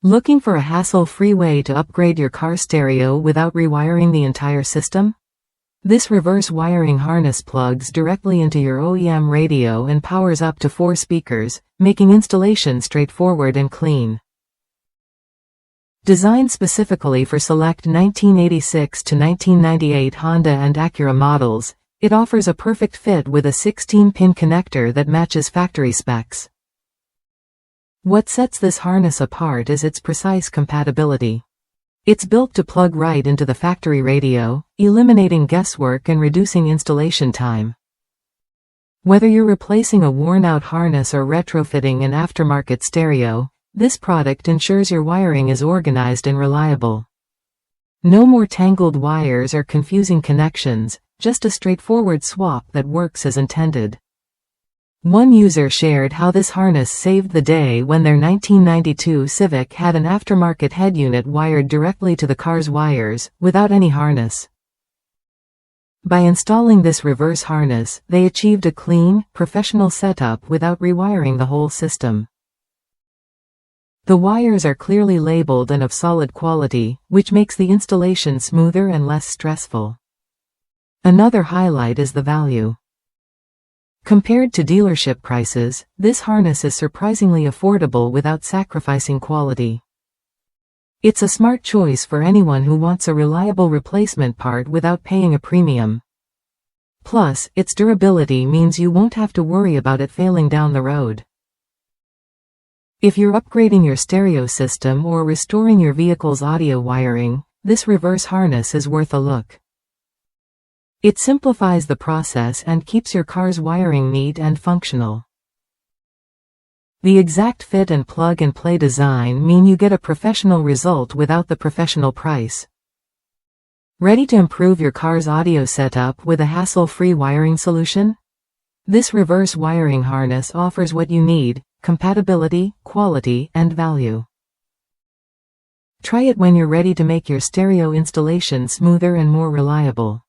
Looking for a hassle-free way to upgrade your car stereo without rewiring the entire system? This reverse wiring harness plugs directly into your OEM radio and powers up to 4 speakers, making installation straightforward and clean. Designed specifically for select 1986 to 1998 Honda and Acura models, it offers a perfect fit with a 16-pin connector that matches factory specs. What sets this harness apart is its precise compatibility. It's built to plug right into the factory radio, eliminating guesswork and reducing installation time. Whether you're replacing a worn-out harness or retrofitting an aftermarket stereo, this product ensures your wiring is organized and reliable. No more tangled wires or confusing connections, just a straightforward swap that works as intended. One user shared how this harness saved the day when their 1992 Civic had an aftermarket head unit wired directly to the car's wires, without any harness. By installing this reverse harness, they achieved a clean, professional setup without rewiring the whole system. The wires are clearly labeled and of solid quality, which makes the installation smoother and less stressful. Another highlight is the value. Compared to dealership prices, this harness is surprisingly affordable without sacrificing quality. It's a smart choice for anyone who wants a reliable replacement part without paying a premium. Plus, its durability means you won't have to worry about it failing down the road. If you're upgrading your stereo system or restoring your vehicle's audio wiring, this reverse harness is worth a look. It simplifies the process and keeps your car's wiring neat and functional. The exact fit and plug-and-play design mean you get a professional result without the professional price. Ready to improve your car's audio setup with a hassle-free wiring solution? This reverse wiring harness offers what you need: compatibility, quality, and value. Try it when you're ready to make your stereo installation smoother and more reliable.